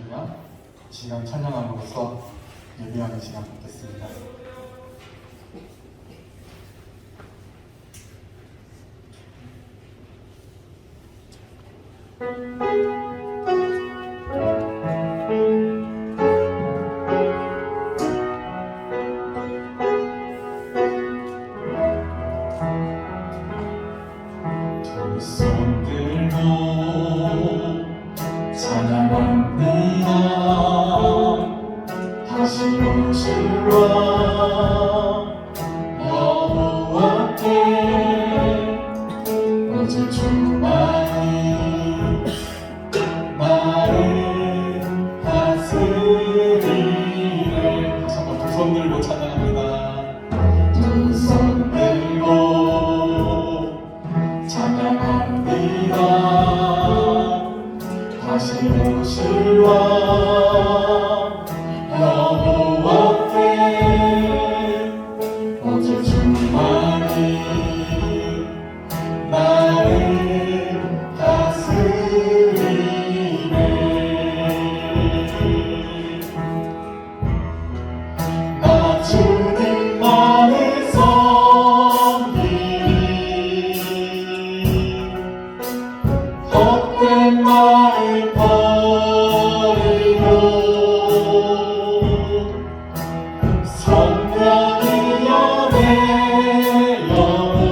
드리며 시간 찬양함으로써 예배하는 시간 갖겠습니다. 손 들고 찬양합니다. 다시 오실 왕 여호와께 어제 주만이 나를 다스리네. 다시 한번 두 손 들고 찬양합니다. 두 손 들고 찬양합니다. 다시 오실 왕 여호와께 어제 주만이 나를 다스리네. 나 주님만을 섬기리. 헛된 말을 버리고 성령이여 내 영혼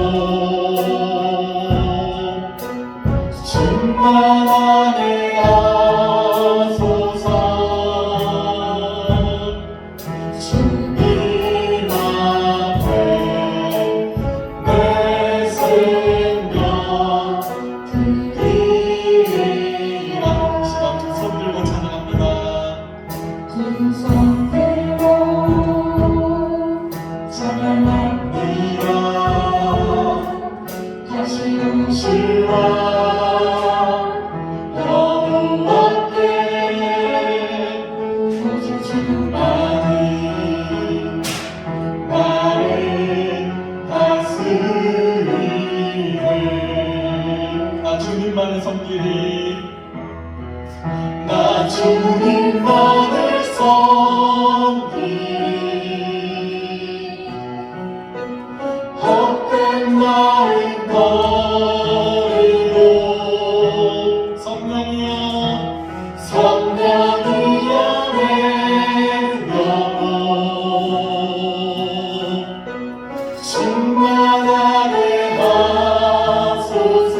충만하게 하소서. 주님 앞에 내 생명 드리리라. 시간 두 손 들고 찬양합니다. 두 손 들고 찬양합니다. 다시 오실 왕 여호와께 오직 주만이 나를 다스리네. 나 주님만을 섬기리. 나 주님만을 섬기리. 헛된 말은 버리고 성령이여 성령이여 내 영혼 충만하게 하소서.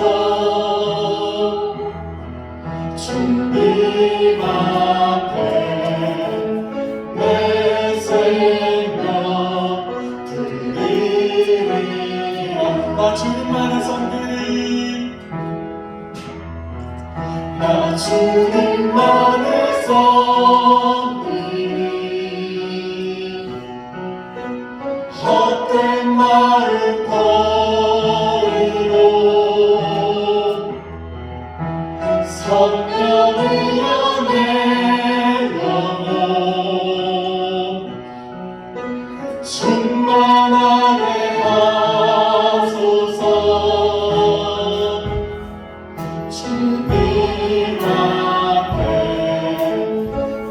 주님 앞에 내 생명 드리리라. 나 주님만을 섬기리. 나 주님만을 섬기리. 헛된 말은 버리고 성령이여 내 영혼 충만하게 하소서. 주님 앞에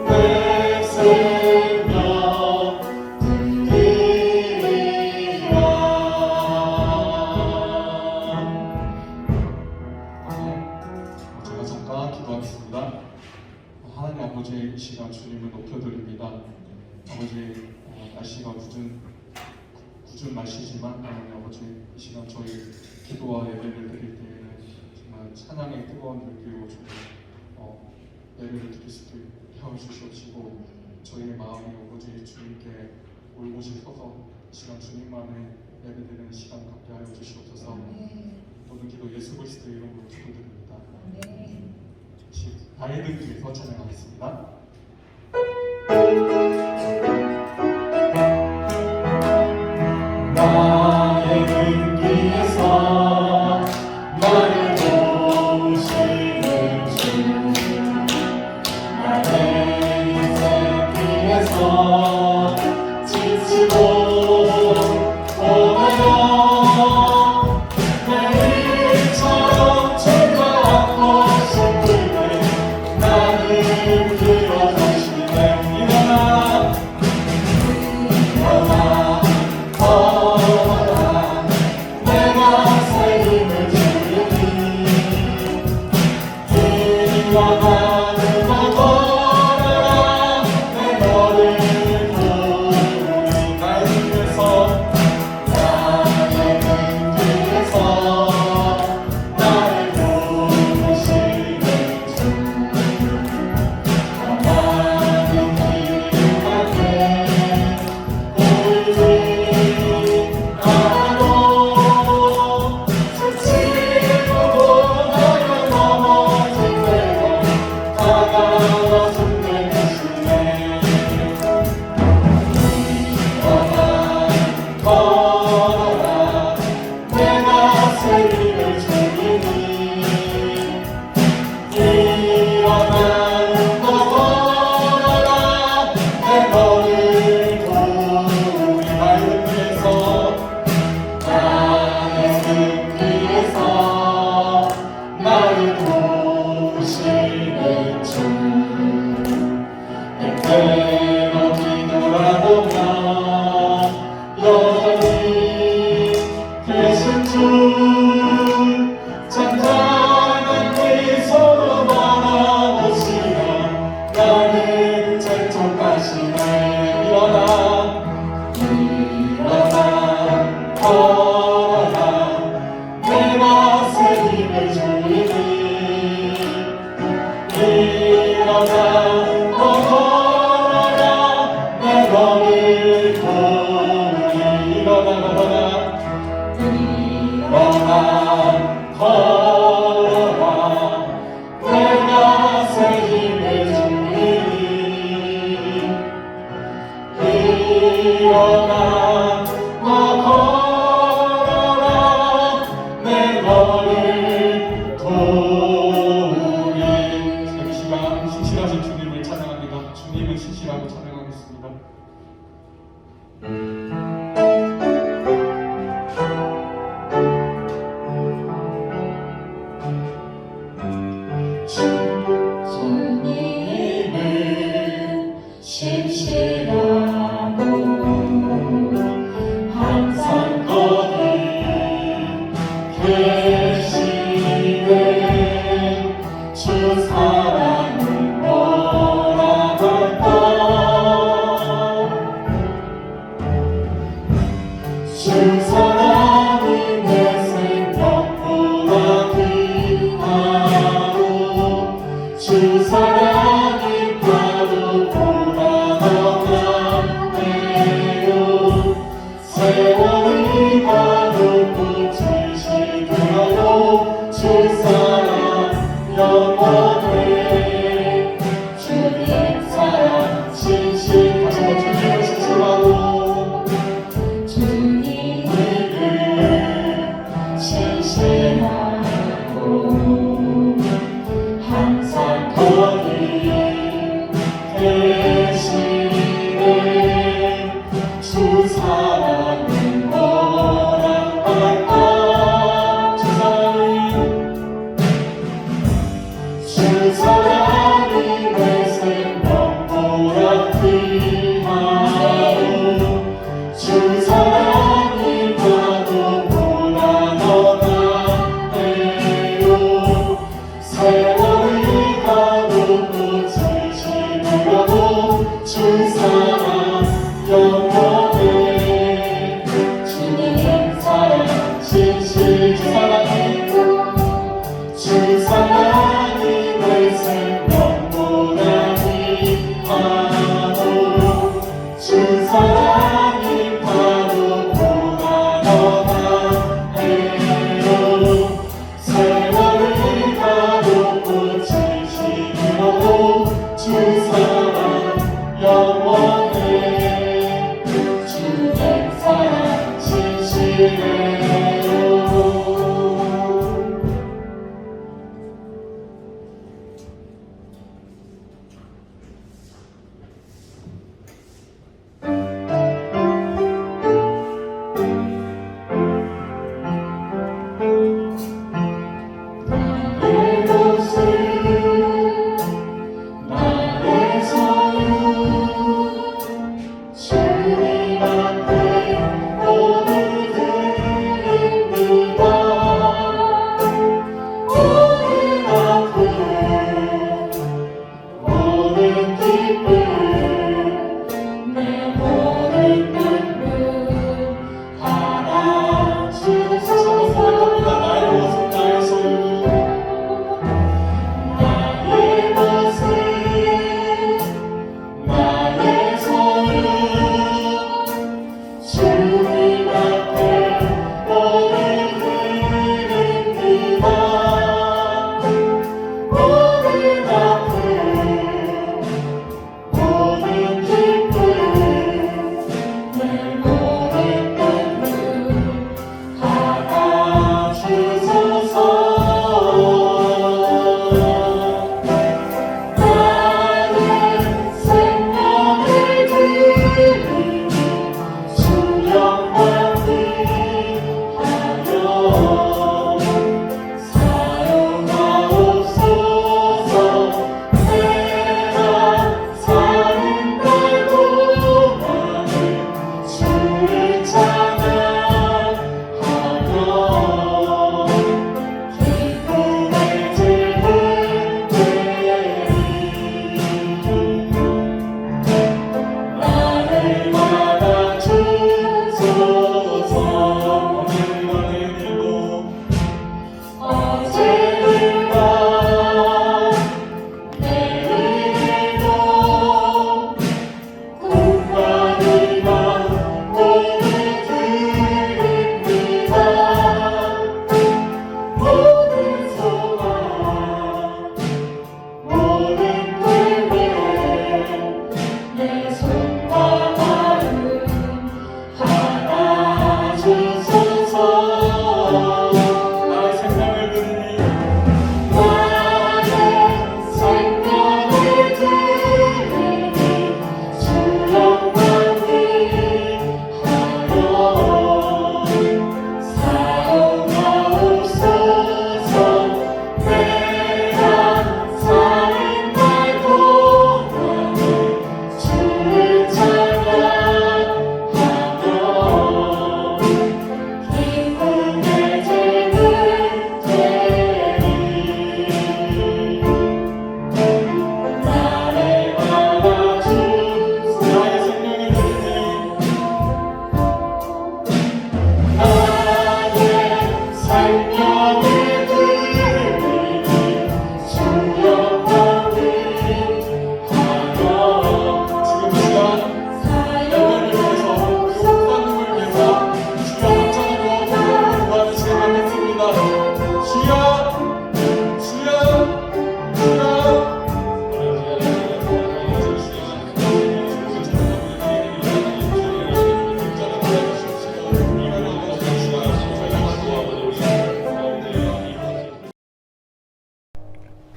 내 생명 드리리라. 제가 잠깐 기도하겠습니다. 하나님 아버지, 이 시간 주님을 높여드립니다. 아버지, 날씨가 굳은 날씨지만 하나님 아버지, 이 시간 저희 기도와 예배를 드릴 때에는 정말 찬양의 뜨거운 불기로 예배를 드릴 수 있도록 해주시옵시고, 저희의 마음이 아버지 주님께 올곧이 서서 이 시간 주님만의 예배드리는 시간 갖게 하여 주시옵소서. 모든 기도 예수 그리스도의 이름으로 기도드립니다. 나의 등 뒤에서 찬양하겠습니다. 나의 등 뒤에서 나를 도우시는 주, 나의 인생 뒤에서 지치고 오나요. 내일처럼 주가 안고 싶을 때 나는 그런 일어나는 너 걸어라 내 너를 도우리 나의 길에서 나를 도우시는 주 많은 길 가게 오직 나로 스치고 보다가 넘어질 때도 다가와 손 내미시네 일어나 걸어라 내가 새 힘을 주리니 일어나 너 걸어라 내 너를 도우리 나의 길에서 나를 도우시는 주 때때로 뒤돌아보면 여전히 계신 주 잔잔한 미소로 바라보시며 나를 재촉하시네 일어나 걸어라 내가 새 힘을 주리니 일어나 너 걸어라 내 너를 도우리 일어나 걸어라 내가 새 힘을 주리니 일어나 너 걸어라 내 너를 도우리 이 시간 신실하신 주님을 찬양합니다. 주님은 신실하고 찬양하겠습니다. 주님은 신실하고 항상 거기 계시네 주 사랑은 뭐라 할까 주 사랑이 내 생명보다 귀하고 주 사랑이 파도보다 더 강해요 세월이 가도 꽃이 시들어도 주 사랑 영원해 주님 사랑 신실 다시 한번 주님을 신실하고 주님을 신실하고 항상 거기 계시네 주 사랑은 뭐라 할까 주 사랑이 내 생명보다 귀하고 주 사랑이 파도보다 더 강해요 세월이 가도 꽃이 시들어도 주 사랑 영원해 주님 사랑 신실 주 사랑이 내 생명보다 귀하고 주 사랑이 파도보다 더 강해요 세월이 가도 꽃이 시들어도 주 사랑 영원해 주님 사랑 신실해요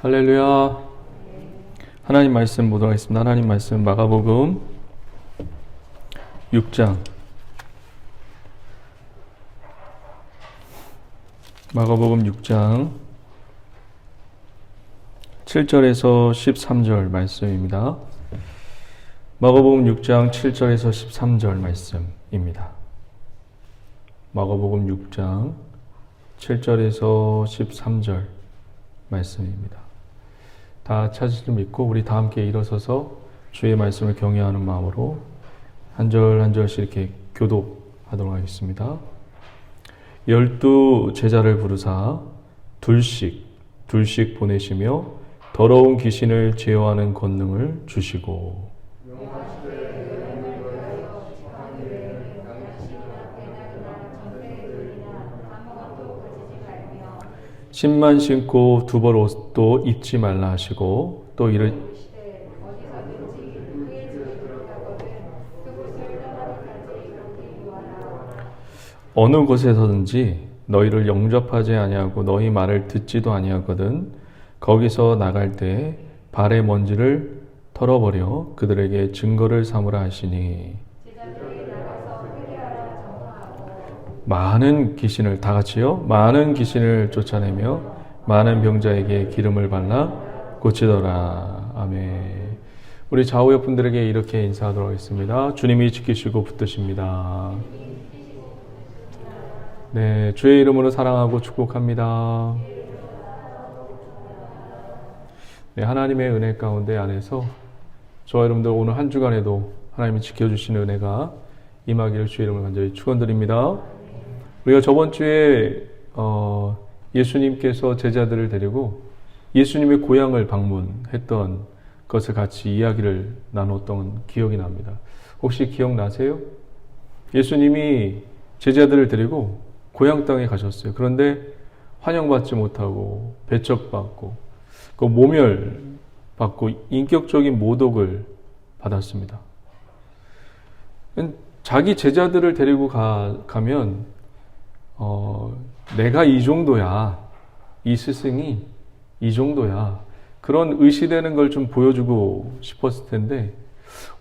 할렐루야. 하나님 말씀 보도록 하겠습니다. 하나님 말씀 마가복음 6장. 마가복음 6장 7절에서 13절 말씀입니다. 마가복음 6장 7절에서 13절 말씀입니다. 마가복음 6장 7절에서 13절 말씀입니다. 다 찾으실 줄 믿고 우리 다 함께 일어서서 주의 말씀을 경외하는 마음으로 한 절 한 절씩 이렇게 교독하도록 하겠습니다. 12 제자를 부르사 둘씩 보내시며 더러운 귀신을 제어하는 권능을 주시고 10만 신고 두 벌 옷도 입지 말라 하시고 또 어느 곳에서든지 너희를 영접하지 아니하고 너희 말을 듣지도 아니하거든 거기서 나갈 때 발의 먼지를 털어버려 그들에게 증거를 삼으라 하시니 많은 귀신을 다 같이요 많은 귀신을 쫓아내며 많은 병자에게 기름을 발라 고치더라. 아멘. 우리 좌우 옆 분들에게 이렇게 인사하도록 하겠습니다. 주님이 지키시고 붙드십니다. 네, 주의 이름으로 사랑하고 축복합니다. 네, 하나님의 은혜 가운데 안에서 저와 여러분들 오늘 한 주간에도 하나님이 지켜주시는 은혜가 임하기를 주의 이름으로 간절히 축원드립니다. 우리가 저번 주에 예수님께서 제자들을 데리고 예수님의 고향을 방문했던 것을 같이 이야기를 나눴던 기억이 납니다. 혹시 기억나세요? 예수님이 제자들을 데리고 고향 땅에 가셨어요. 그런데 환영받지 못하고 배척받고 모멸받고 인격적인 모독을 받았습니다. 자기 제자들을 데리고 가면 내가 이 정도야, 이 스승이 이 정도야, 그런 의시되는 걸 좀 보여주고 싶었을 텐데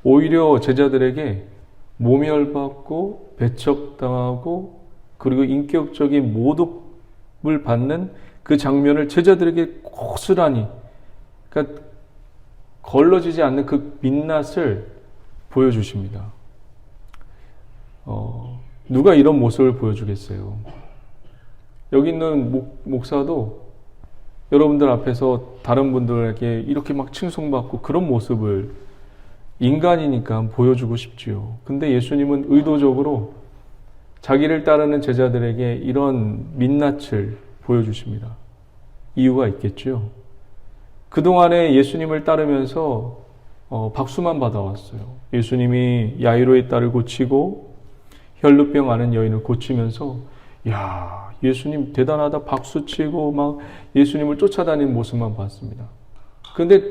오히려 제자들에게 모멸받고 배척당하고 그리고 인격적인 모독을 받는 그 장면을 제자들에게 고스란히, 그러니까 걸러지지 않는 그 민낯을 보여주십니다. 누가 이런 모습을 보여주겠어요? 여기 있는 목사도 여러분들 앞에서 다른 분들에게 이렇게 막 칭송받고 그런 모습을 인간이니까 보여주고 싶지요. 근데 예수님은 의도적으로 자기를 따르는 제자들에게 이런 민낯을 보여주십니다. 이유가 있겠죠. 그동안에 예수님을 따르면서 박수만 받아왔어요. 예수님이 야이로의 딸을 고치고 혈루병 앓은 여인을 고치면서 야, 예수님 대단하다 박수치고 막 예수님을 쫓아다니는 모습만 봤습니다. 그런데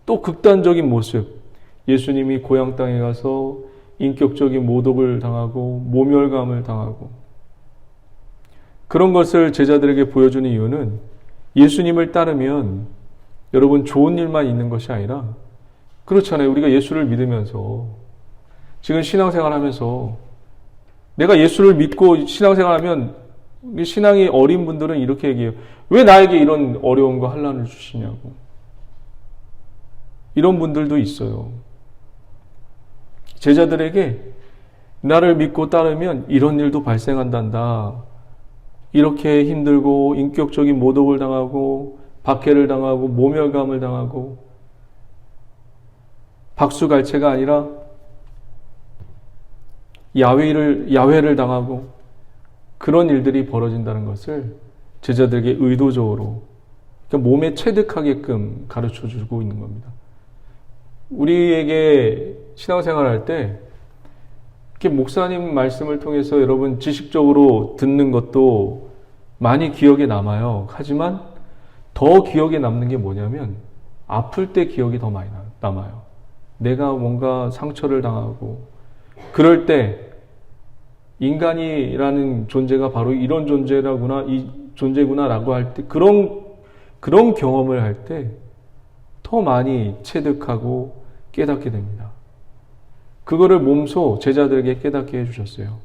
또 극단적인 모습, 예수님이 고향 땅에 가서 인격적인 모독을 당하고 모멸감을 당하고 그런 것을 제자들에게 보여주는 이유는 예수님을 따르면 여러분 좋은 일만 있는 것이 아니라 그렇잖아요. 우리가 예수를 믿으면서 지금 신앙생활 하면서 내가 예수를 믿고 신앙생활하면 신앙이 어린 분들은 이렇게 얘기해요. 왜 나에게 이런 어려움과 환난을 주시냐고. 이런 분들도 있어요. 제자들에게 나를 믿고 따르면 이런 일도 발생한단다. 이렇게 힘들고 인격적인 모독을 당하고 박해를 당하고 모멸감을 당하고 박수갈채가 아니라 야훼를 당하고 그런 일들이 벌어진다는 것을 제자들에게 의도적으로 그러니까 몸에 체득하게끔 가르쳐주고 있는 겁니다. 우리에게 신앙생활 할 때 이렇게 목사님 말씀을 통해서 여러분 지식적으로 듣는 것도 많이 기억에 남아요. 하지만 더 기억에 남는 게 뭐냐면 아플 때 기억이 더 많이 남아요. 내가 뭔가 상처를 당하고 그럴 때 인간이라는 존재가 바로 이런 존재라구나, 이 존재구나라고 할 때 그 그런 경험을 할 때 더 많이 체득하고 깨닫게 됩니다. 그거를 몸소 제자들에게 깨닫게 해주셨어요.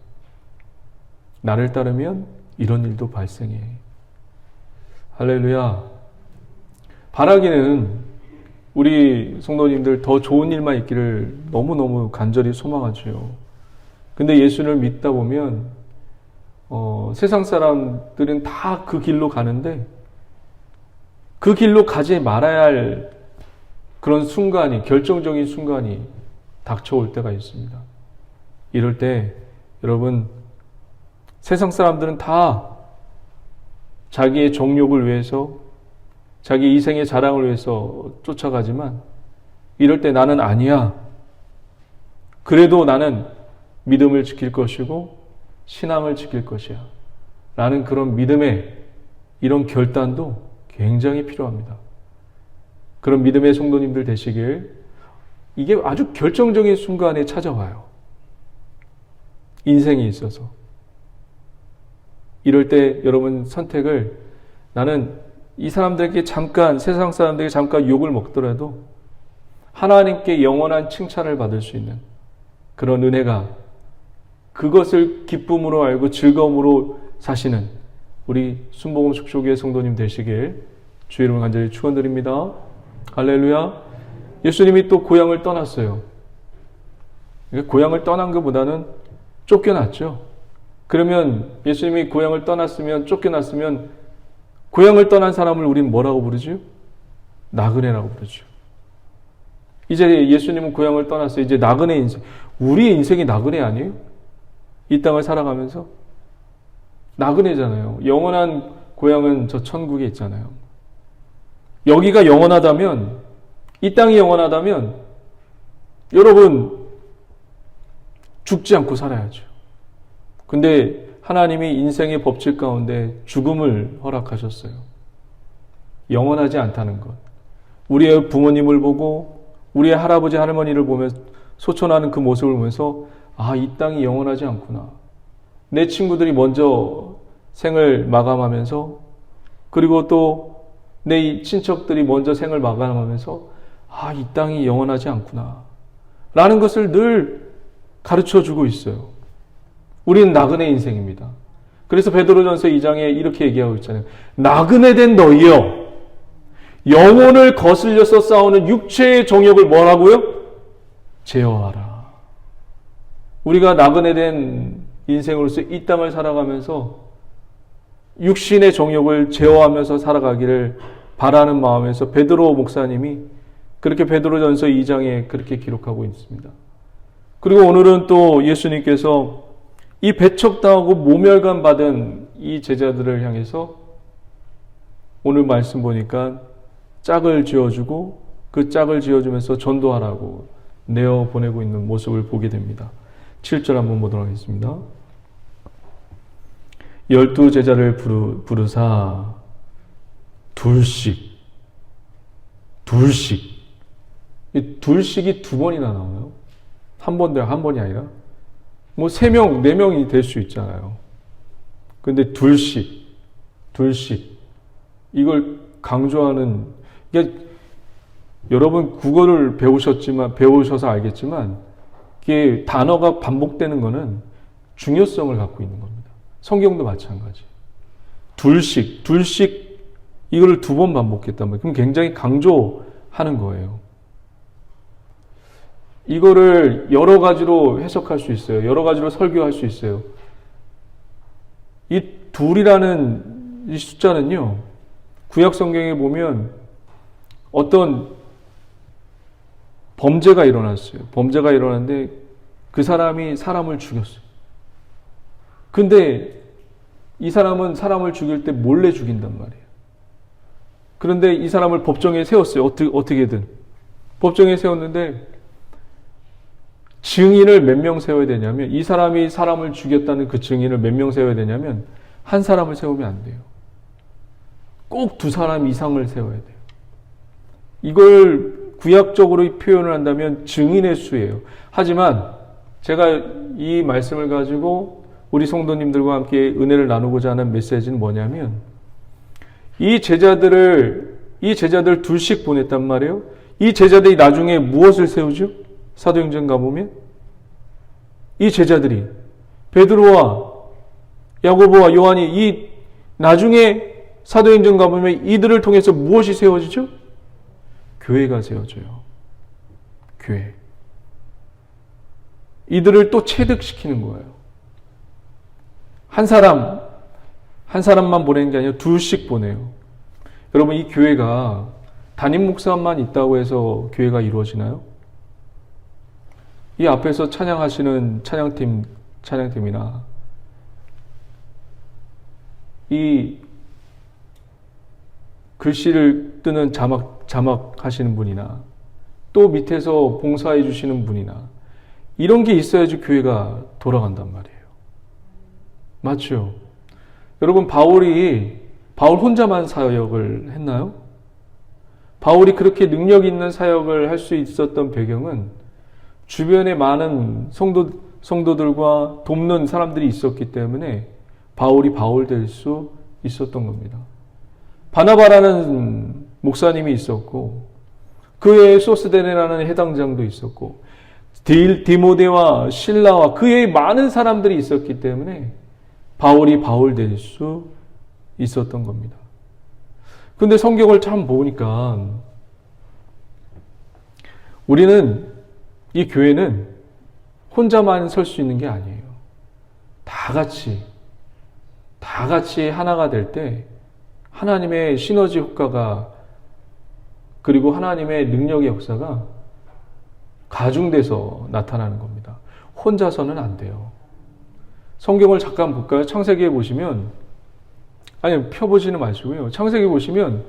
나를 따르면 이런 일도 발생해. 할렐루야. 바라기는 우리 성도님들 더 좋은 일만 있기를 너무너무 간절히 소망하죠. 근데 예수를 믿다 보면 세상 사람들은 다 그 길로 가는데 그 길로 가지 말아야 할 그런 순간이, 결정적인 순간이 닥쳐올 때가 있습니다. 이럴 때 여러분, 세상 사람들은 다 자기의 정욕을 위해서, 자기 이생의 자랑을 위해서 쫓아가지만 이럴 때 나는 아니야. 그래도 나는 믿음을 지킬 것이고 신앙을 지킬 것이야. 라는 그런 믿음의 이런 결단도 굉장히 필요합니다. 그런 믿음의 성도님들 되시길. 이게 아주 결정적인 순간에 찾아와요. 인생에 있어서. 이럴 때 여러분 선택을, 나는 이 사람들에게 잠깐, 세상 사람들에게 잠깐 욕을 먹더라도 하나님께 영원한 칭찬을 받을 수 있는 그런 은혜가, 그것을 기쁨으로 알고 즐거움으로 사시는 우리 순복음 축소교회 성도님 되시길 주의 이름으로 간절히 축원드립니다. 할렐루야. 예수님이 또 고향을 떠났어요. 고향을 떠난 것보다는 쫓겨났죠. 그러면 예수님이 고향을 떠났으면, 쫓겨났으면 고향을 떠난 사람을 우린 뭐라고 부르죠? 나그네라고 부르죠. 이제 예수님은 고향을 떠났어요. 이제 나그네 인생. 우리의 인생이 나그네 아니에요? 이 땅을 살아가면서 나그네잖아요. 영원한 고향은 저 천국에 있잖아요. 여기가 영원하다면, 이 땅이 영원하다면 여러분 죽지 않고 살아야죠. 근데 하나님이 인생의 법칙 가운데 죽음을 허락하셨어요. 영원하지 않다는 것. 우리의 부모님을 보고 우리의 할아버지 할머니를 보며 소천하는 그 모습을 보면서, 아, 이 땅이 영원하지 않구나. 내 친구들이 먼저 생을 마감하면서, 그리고 또 내 친척들이 먼저 생을 마감하면서, 아, 이 땅이 영원하지 않구나. 라는 것을 늘 가르쳐주고 있어요. 우리는 나그네 인생입니다. 그래서 베드로전서 2장에 이렇게 얘기하고 있잖아요. 나그네 된 너희여, 영혼을 거슬려서 싸우는 육체의 정욕을 뭐라고요? 제어하라. 우리가 나그네 된 인생으로서 이 땅을 살아가면서 육신의 정욕을 제어하면서 살아가기를 바라는 마음에서 베드로 목사님이 그렇게 베드로전서 2장에 그렇게 기록하고 있습니다. 그리고 오늘은 또 예수님께서 이 배척당하고 모멸감 받은 이 제자들을 향해서 오늘 말씀 보니까 짝을 지어주고 그 짝을 지어주면서 전도하라고 내어 보내고 있는 모습을 보게 됩니다. 7절 한번 보도록 하겠습니다. 12제자를 부르사 둘씩. 이 둘씩이 두 번이나 나와요. 한 번이 아니라 뭐 3명, 4명이 될 수 있잖아요. 근데 둘씩 이걸 강조하는, 이게 여러분 국어를 배우셔서 알겠지만 이게 단어가 반복되는 거는 중요성을 갖고 있는 겁니다. 성경도 마찬가지. 둘씩 이거를 2번 반복했단 말이에요. 그럼 굉장히 강조하는 거예요. 이거를 여러 가지로 해석할 수 있어요. 여러 가지로 설교할 수 있어요. 이 둘이라는 이 숫자는요, 구약 성경에 보면 어떤 범죄가 일어났어요. 범죄가 일어났는데 그 사람이 사람을 죽였어요. 근데 이 사람은 사람을 죽일 때 몰래 죽인단 말이에요. 그런데 이 사람을 법정에 세웠어요. 어떻게든. 법정에 세웠는데 증인을 몇 명 세워야 되냐면, 이 사람이 사람을 죽였다는 그 증인을 몇 명 세워야 되냐면 한 사람을 세우면 안 돼요. 꼭 2사람 이상을 세워야 돼요. 이걸 구약적으로 표현을 한다면 증인의 수예요. 하지만 제가 이 말씀을 가지고 우리 성도님들과 함께 은혜를 나누고자 하는 메시지는 뭐냐면, 이 제자들을 이 제자들 둘씩 보냈단 말이에요. 이 제자들이 나중에 무엇을 세우죠? 사도행전 가보면 이 제자들이 베드로와 야고보와 요한이 이 나중에 사도행전 가보면 이들을 통해서 무엇이 세워지죠? 교회가 세워져요. 교회. 이들을 또 체득시키는 거예요. 한 사람만 보내는 게 아니라 둘씩 보내요. 여러분, 이 교회가 담임 목사만 있다고 해서 교회가 이루어지나요? 이 앞에서 찬양하시는 찬양팀이나 이 글씨를 뜨는 자막 하시는 분이나 또 밑에서 봉사해 주시는 분이나 이런 게 있어야지 교회가 돌아간단 말이에요. 맞죠? 여러분, 바울 혼자만 사역을 했나요? 바울이 그렇게 능력 있는 사역을 할 수 있었던 배경은 주변에 많은 성도들과 돕는 사람들이 있었기 때문에 바울이 바울 될 수 있었던 겁니다. 바나바라는 목사님이 있었고 그 외에 소스데네라는 해당장도 있었고 디모데와 실라와 그 외에 많은 사람들이 있었기 때문에 바울이 바울 될 수 있었던 겁니다. 근데 성경을 참 보니까 우리는 이 교회는 혼자만 설 수 있는 게 아니에요. 다 같이 하나가 될 때 하나님의 시너지 효과가 그리고 하나님의 능력의 역사가 가중돼서 나타나는 겁니다. 혼자서는 안 돼요. 성경을 잠깐 볼까요? 창세기에 보시면 펴보지는 마시고요. 창세기 보시면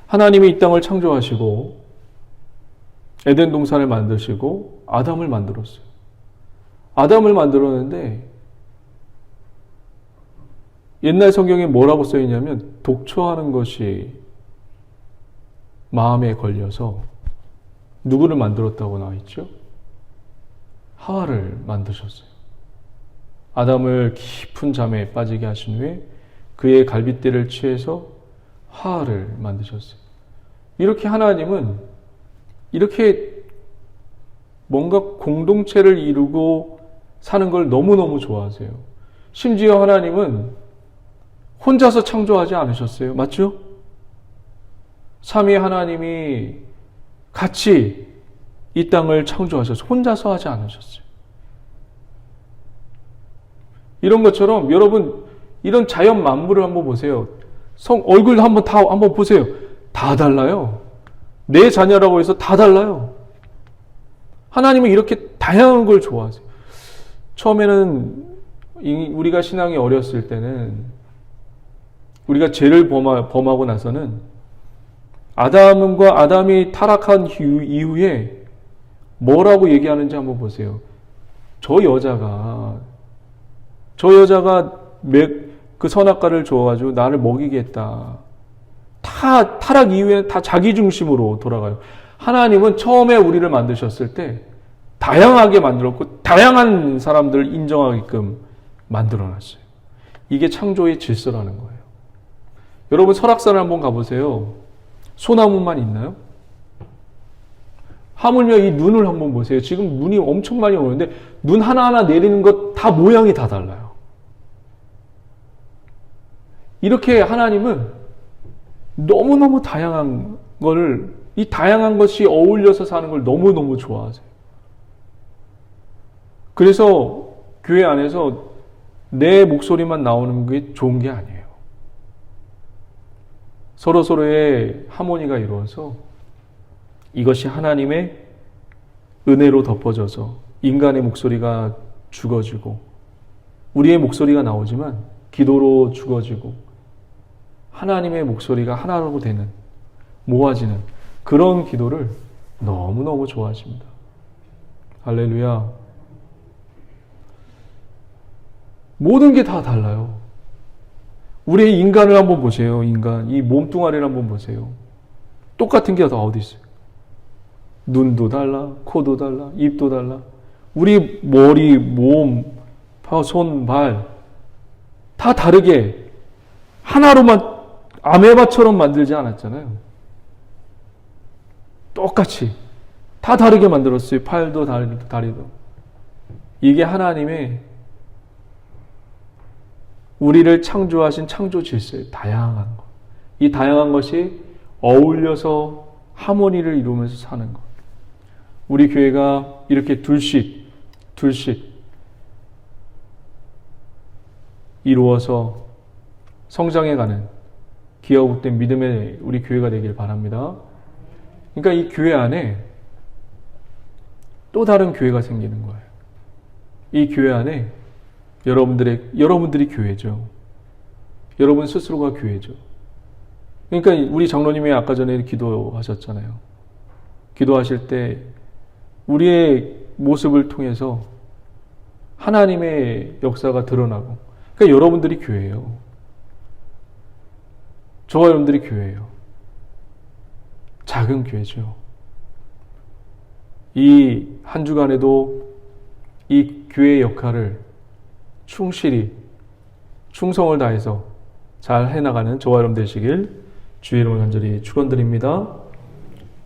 하나님이 이 땅을 창조하시고 에덴 동산을 만드시고 아담을 만들었어요. 아담을 만들었는데 옛날 성경에 뭐라고 써있냐면 독초하는 것이 마음에 걸려서 누구를 만들었다고 나와있죠? 하와를 만드셨어요. 아담을 깊은 잠에 빠지게 하신 후에 그의 갈빗대를 취해서 하와를 만드셨어요. 이렇게 하나님은 이렇게 뭔가 공동체를 이루고 사는 걸 너무너무 좋아하세요. 심지어 하나님은 혼자서 창조하지 않으셨어요. 맞죠? 삼위 하나님이 같이 이 땅을 창조하셔서 혼자서 하지 않으셨어요. 이런 것처럼 여러분 이런 자연 만물을 한번 보세요. 얼굴 한번 보세요. 다 달라요. 내 자녀라고 해서 다 달라요. 하나님은 이렇게 다양한 걸 좋아하세요. 처음에는 우리가 신앙이 어렸을 때는 우리가 죄를 범하고 나서는 아담이 타락한 이후에 뭐라고 얘기하는지 한번 보세요. 저 여자가 그 선악과를 줘가지고 나를 먹이겠다. 다 타락 이후에는 다 자기 중심으로 돌아가요. 하나님은 처음에 우리를 만드셨을 때 다양하게 만들었고 다양한 사람들을 인정하게끔 만들어놨어요. 이게 창조의 질서라는 거예요. 여러분 설악산을 한번 가보세요. 소나무만 있나요? 하물며 이 눈을 한번 보세요. 지금 눈이 엄청 많이 오는데 눈 하나하나 내리는 것 다 모양이 다 달라요. 이렇게 하나님은 너무너무 다양한 거를 이 다양한 것이 어울려서 사는 걸 너무너무 좋아하세요. 그래서 교회 안에서 내 목소리만 나오는 게 좋은 게 아니에요. 서로서로의 하모니가 이루어서 이것이 하나님의 은혜로 덮어져서 인간의 목소리가 죽어지고 우리의 목소리가 나오지만 기도로 죽어지고 하나님의 목소리가 하나로 되는 모아지는 그런 기도를 너무너무 좋아하십니다. 할렐루야. 모든 게 다 달라요. 우리의 인간을 한번 보세요. 이 몸뚱아리를 한번 보세요. 똑같은 게 다 어디 있어요? 눈도 달라, 코도 달라, 입도 달라. 우리 머리, 몸, 손, 발 다 다르게 하나로만 아메바처럼 만들지 않았잖아요. 똑같이 다 다르게 만들었어요. 팔도 다리도. 이게 하나님의 우리를 창조하신 창조 질서예요. 다양한 것. 이 다양한 것이 어울려서 하모니를 이루면서 사는 것. 우리 교회가 이렇게 둘씩 이루어서 성장해가는 기업된 믿음의 우리 교회가 되길 바랍니다. 그러니까 이 교회 안에 또 다른 교회가 생기는 거예요. 이 교회 안에 여러분들이 교회죠. 여러분 스스로가 교회죠. 그러니까 우리 장로님이 아까 전에 기도하셨잖아요. 기도하실 때 우리의 모습을 통해서 하나님의 역사가 드러나고, 그러니까 여러분들이 교회예요. 저와 여러분들이 교회예요. 작은 교회죠. 이 한 주간에도 이 교회의 역할을 충실히 충성을 다해서 잘 해나가는 저와 여러분 되시길 주의 이름으로 간절히 축원드립니다.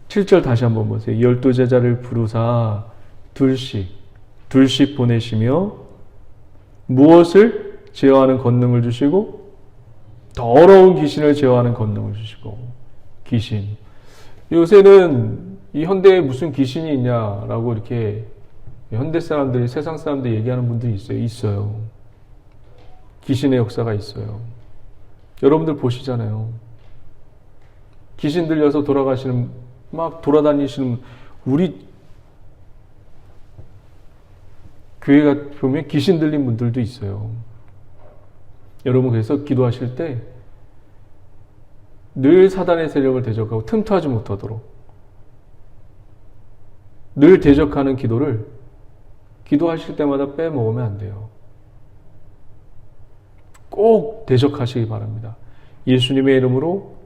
7절 다시 한번 보세요. 12제자를 부르사 둘씩 보내시며 무엇을 제어하는 권능을 주시고 더러운 귀신을 제어하는 권능을 주시고. 귀신. 요새는 이 현대에 무슨 귀신이 있냐라고 이렇게 현대 사람들이, 세상 사람들이 얘기하는 분들이 있어요. 귀신의 역사가 있어요. 여러분들 보시잖아요. 귀신 들려서 막 돌아다니시는 우리 교회가 보면 귀신 들린 분들도 있어요. 여러분 그래서 기도하실 때 늘 사단의 세력을 대적하고 틈타지 못하도록 늘 대적하는 기도를 기도하실 때마다 빼먹으면 안 돼요. 꼭 대적하시기 바랍니다. 예수님의 이름으로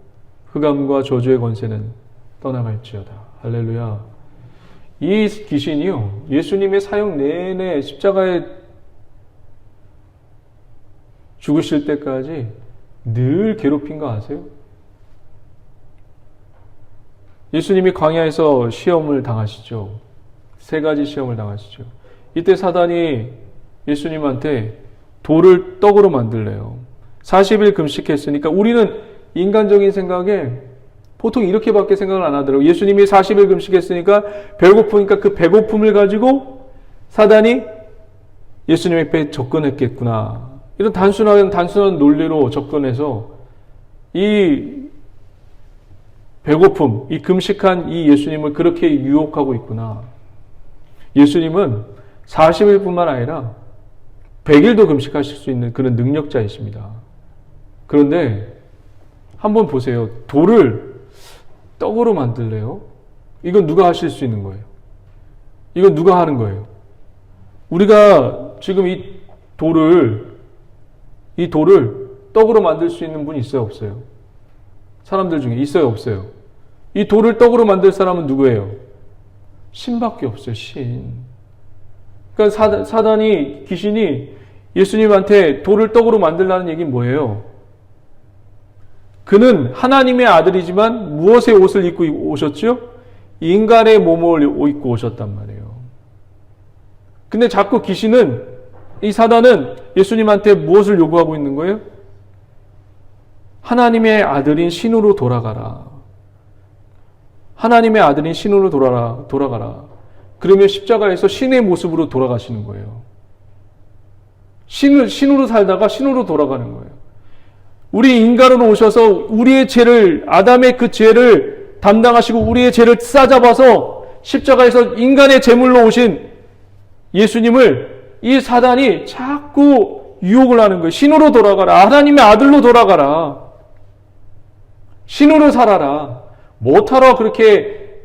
흑암과 저주의 권세는 떠나갈지어다. 할렐루야. 이 귀신이요, 예수님의 사역 내내 십자가에 죽으실 때까지 늘 괴롭힌 거 아세요? 예수님이 광야에서 시험을 당하시죠. 3가지 시험을 당하시죠. 이때 사단이 예수님한테 돌을 떡으로 만들래요. 40일 금식했으니까 우리는 인간적인 생각에 보통 이렇게밖에 생각을 안 하더라고요. 예수님이 40일 금식했으니까 배고프니까 그 배고픔을 가지고 사단이 예수님에게 접근했겠구나. 이런 단순한 논리로 접근해서 이 배고픔, 이 금식한 이 예수님을 그렇게 유혹하고 있구나. 예수님은 40일뿐만 아니라 100일도 금식하실 수 있는 그런 능력자이십니다. 그런데 한번 보세요. 돌을 떡으로 만들래요? 이건 누가 하실 수 있는 거예요? 이건 누가 하는 거예요? 우리가 지금 이 돌을 떡으로 만들 수 있는 분이 있어요? 없어요? 사람들 중에 있어요? 없어요? 이 돌을 떡으로 만들 사람은 누구예요? 신밖에 없어요. 신. 그러니까 귀신이 예수님한테 돌을 떡으로 만들라는 얘기는 뭐예요? 그는 하나님의 아들이지만 무엇의 옷을 입고 오셨죠? 인간의 몸을 입고 오셨단 말이에요. 근데 자꾸 이 사단은 예수님한테 무엇을 요구하고 있는 거예요? 하나님의 아들인 신으로 돌아가라. 하나님의 아들인 신으로 돌아가라. 그러면 십자가에서 신의 모습으로 돌아가시는 거예요. 신으로 살다가 신으로 돌아가는 거예요. 우리 인간으로 오셔서 우리의 죄를, 아담의 그 죄를 담당하시고 우리의 죄를 싸잡아서 십자가에서 인간의 제물로 오신 예수님을 이 사단이 자꾸 유혹을 하는 거예요. 신으로 돌아가라. 하나님의 아들로 돌아가라. 신으로 살아라. 못하러 그렇게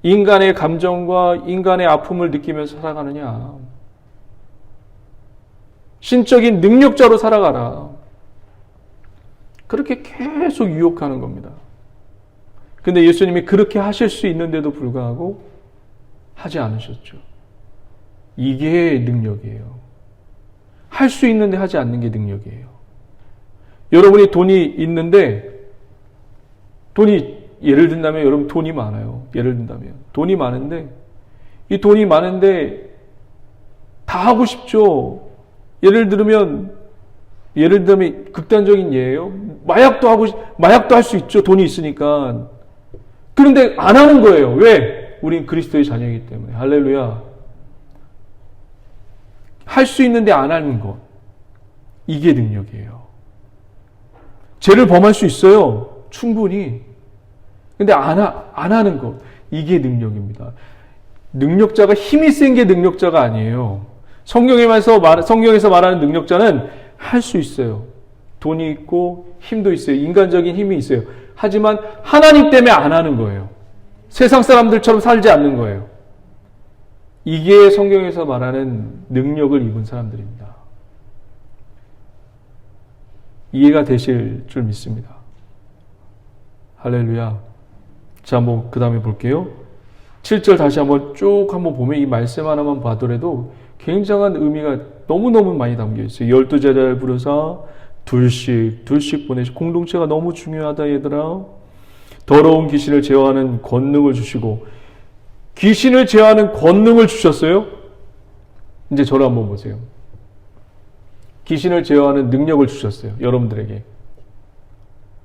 인간의 감정과 인간의 아픔을 느끼면서 살아가느냐. 신적인 능력자로 살아가라. 그렇게 계속 유혹하는 겁니다. 근데 예수님이 그렇게 하실 수 있는데도 불구하고 하지 않으셨죠. 이게 능력이에요. 할 수 있는데 하지 않는 게 능력이에요. 여러분이 돈이 있는데 예를 든다면 여러분 돈이 많아요. 예를 든다면 돈이 많은데 이 돈이 많은데 다 하고 싶죠. 예를 들면 극단적인 예예요. 마약도 할 수 있죠. 돈이 있으니까. 그런데 안 하는 거예요. 왜? 우린 그리스도의 자녀이기 때문에. 할렐루야. 할 수 있는데 안 하는 것. 이게 능력이에요. 죄를 범할 수 있어요. 충분히. 근데 안 하는 것. 이게 능력입니다. 능력자가 힘이 센 게 능력자가 아니에요. 성경에서 말하는 능력자는 할 수 있어요. 돈이 있고 힘도 있어요. 인간적인 힘이 있어요. 하지만 하나님 때문에 안 하는 거예요. 세상 사람들처럼 살지 않는 거예요. 이게 성경에서 말하는 능력을 입은 사람들입니다. 이해가 되실 줄 믿습니다. 할렐루야. 자, 한번 그 다음에 볼게요. 7절 다시 한번 보면 이 말씀 하나만 봐더라도 굉장한 의미가 너무너무 많이 담겨 있어요. 12제자를 부르사 둘씩 보내시고, 공동체가 너무 중요하다 얘들아. 더러운 귀신을 제어하는 권능을 주시고, 귀신을 제어하는 권능을 주셨어요? 이제 저를 한번 보세요. 귀신을 제어하는 능력을 주셨어요. 여러분들에게.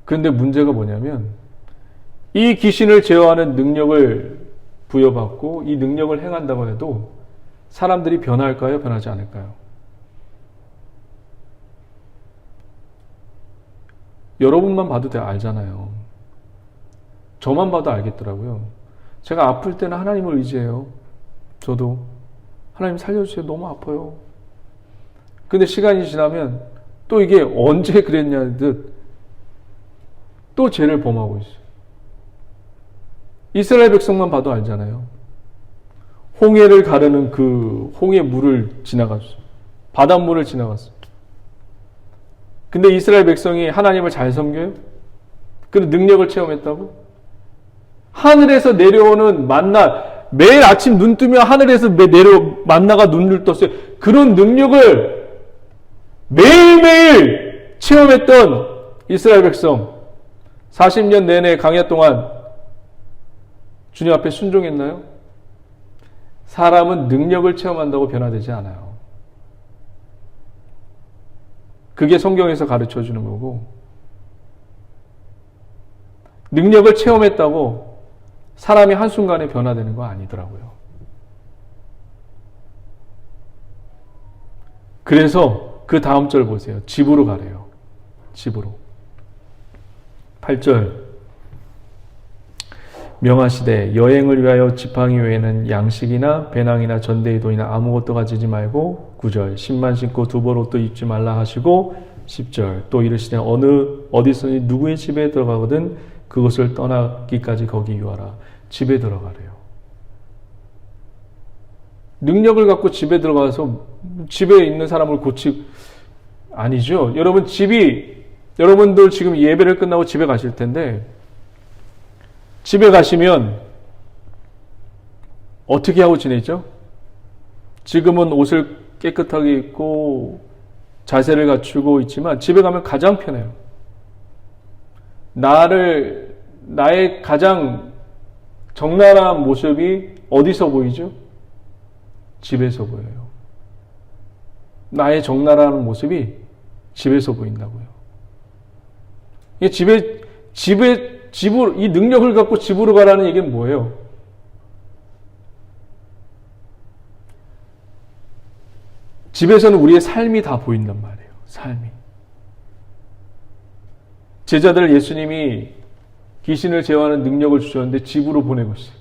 그런데 문제가 뭐냐면 이 귀신을 제어하는 능력을 부여받고 이 능력을 행한다고 해도 사람들이 변할까요? 변하지 않을까요? 여러분만 봐도 알잖아요. 저만 봐도 알겠더라고요. 제가 아플 때는 하나님을 의지해요. 저도 하나님 살려주세요. 너무 아파요. 근데 시간이 지나면 또 이게 언제 그랬냐는 듯 또 죄를 범하고 있어요. 이스라엘 백성만 봐도 알잖아요. 홍해를 가르는 그 홍해 물을 지나갔어요. 바닷물을 지나갔어요. 근데 이스라엘 백성이 하나님을 잘 섬겨요? 그 능력을 체험했다고? 하늘에서 내려오는 만나, 매일 아침 눈 뜨면 하늘에서 만나가 눈을 떴어요. 그런 능력을 매일매일 체험했던 이스라엘 백성, 40년 내내 광야 동안 주님 앞에 순종했나요? 사람은 능력을 체험한다고 변화되지 않아요. 그게 성경에서 가르쳐 주는 거고, 능력을 체험했다고 사람이 한순간에 변화되는 거 아니더라고요. 그래서 그 다음 절 보세요. 집으로 가래요. 집으로. 8절. 명하시되 여행을 위하여 지팡이 외에는 양식이나 배낭이나 전대의 돈이나 아무것도 가지지 말고, 9절. 신만 신고 두벌 옷도 입지 말라 하시고, 10절. 또 이르시되 어디서니 누구의 집에 들어가거든 그것을 떠나기까지 거기 유하라. 집에 들어가래요. 능력을 갖고 집에 들어가서 집에 있는 사람을 아니죠. 여러분들 지금 예배를 끝나고 집에 가실 텐데, 집에 가시면 어떻게 하고 지내죠? 지금은 옷을 깨끗하게 입고 자세를 갖추고 있지만 집에 가면 가장 편해요. 나의 가장 적나라한 모습이 어디서 보이죠? 집에서 보여요. 나의 적나라한 모습이 집에서 보인다고요. 집으로, 이 능력을 갖고 집으로 가라는 얘기는 뭐예요? 집에서는 우리의 삶이 다 보인단 말이에요. 삶이. 제자들 예수님이 귀신을 제어하는 능력을 주셨는데 집으로 보내고 있어요.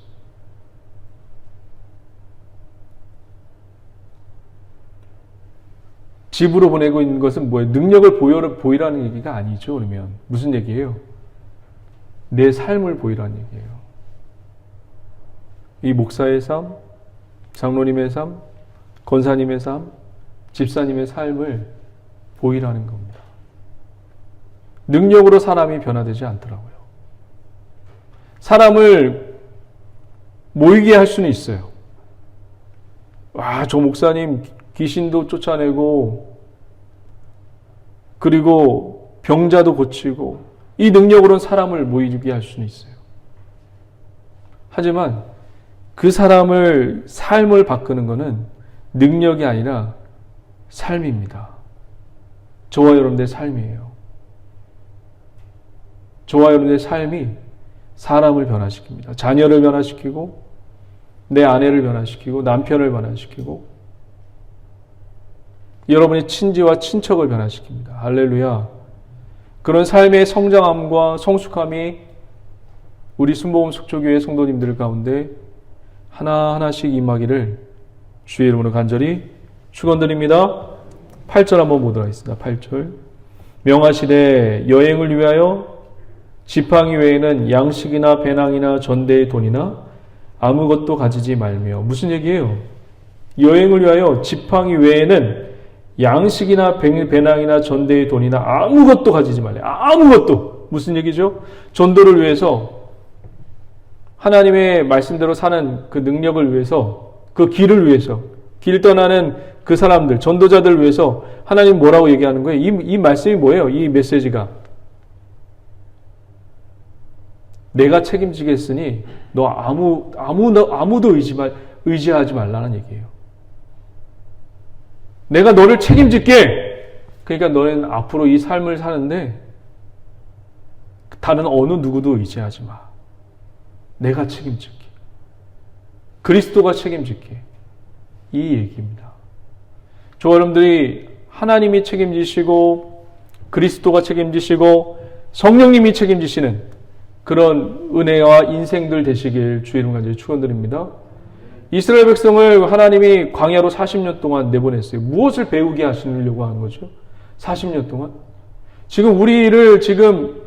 집으로 보내고 있는 것은 뭐예요? 능력을 보이라는 얘기가 아니죠. 그러면 무슨 얘기예요? 내 삶을 보이라는 얘기예요. 이 목사의 삶, 장로님의 삶, 권사님의 삶, 집사님의 삶을 보이라는 겁니다. 능력으로 사람이 변화되지 않더라고요. 사람을 모이게 할 수는 있어요. 저 목사님 귀신도 쫓아내고, 그리고 병자도 고치고, 이 능력으로는 사람을 모이게 할 수는 있어요. 하지만 그 사람을 삶을 바꾸는 것은 능력이 아니라 삶입니다. 저와 여러분들의 삶이에요. 저와 여러분들의 삶이 사람을 변화시킵니다. 자녀를 변화시키고 내 아내를 변화시키고 남편을 변화시키고 여러분의 친지와 친척을 변화시킵니다. 할렐루야. 그런 삶의 성장함과 성숙함이 우리 순복음 속초교회 성도님들 가운데 하나하나씩 임하기를 주의 이름으로 간절히 축원드립니다. 8절 한번 보도록 하겠습니다. 8절. 명하시되 여행을 위하여 지팡이 외에는 양식이나 배낭이나 전대의 돈이나 아무것도 가지지 말며. 무슨 얘기예요? 여행을 위하여 지팡이 외에는 양식이나 배낭이나 전대의 돈이나 아무것도 가지지 말래. 아무것도. 무슨 얘기죠? 전도를 위해서 하나님의 말씀대로 사는 그 능력을 위해서 그 길을 위해서 길 떠나는 그 사람들 전도자들을 위해서 하나님 뭐라고 얘기하는 거예요? 이 말씀이 뭐예요? 이 메시지가 내가 책임지겠으니 너 아무도 의지하지 말라는 얘기예요. 내가 너를 책임질게. 그러니까 너는 앞으로 이 삶을 사는데 다른 어느 누구도 의지하지 마. 내가 책임질게. 그리스도가 책임질게. 이 얘기입니다. 저와 여러분들이 하나님이 책임지시고 그리스도가 책임지시고 성령님이 책임지시는 그런 은혜와 인생들 되시길 주의 이름 간절히 축원드립니다. 이스라엘 백성을 하나님이 광야로 40년 동안 내보냈어요. 무엇을 배우게 하시려고 하는 거죠? 40년 동안? 지금 우리를 지금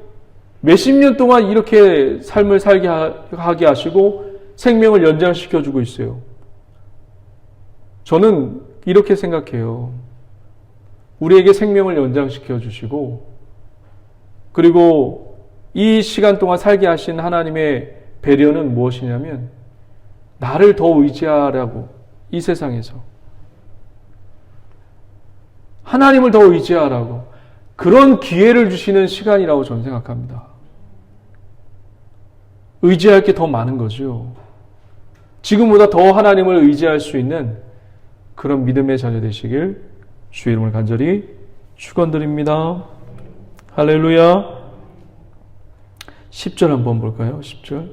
몇십 년 동안 이렇게 삶을 살게 하게 하시고 생명을 연장시켜 주고 있어요. 저는 이렇게 생각해요. 우리에게 생명을 연장시켜 주시고 그리고 이 시간 동안 살게 하신 하나님의 배려는 무엇이냐면 나를 더 의지하라고 이 세상에서 하나님을 더 의지하라고 그런 기회를 주시는 시간이라고 저는 생각합니다. 의지할 게 더 많은 거죠. 지금보다 더 하나님을 의지할 수 있는 그런 믿음의 자녀 되시길 주의 이름을 간절히 축원드립니다. 할렐루야. 10절 한번 볼까요? 10절.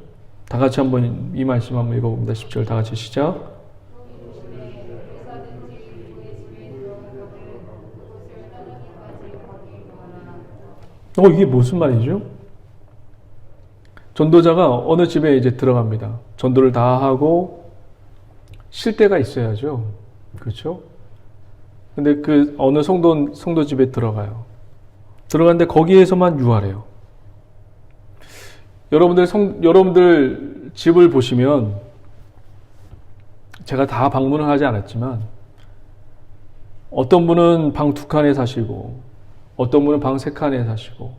다 같이 한번 이 말씀 한번 읽어봅니다. 10절 다 같이 시작. 이게 무슨 말이죠? 전도자가 어느 집에 이제 들어갑니다. 전도를 다 하고 쉴 때가 있어야죠. 그렇죠? 근데 그 어느 성도 집에 들어가요. 들어갔는데 거기에서만 유하래요. 여러분들 집을 보시면 제가 다 방문을 하지 않았지만 어떤 분은 방 2칸에 사시고 어떤 분은 방 3칸에 사시고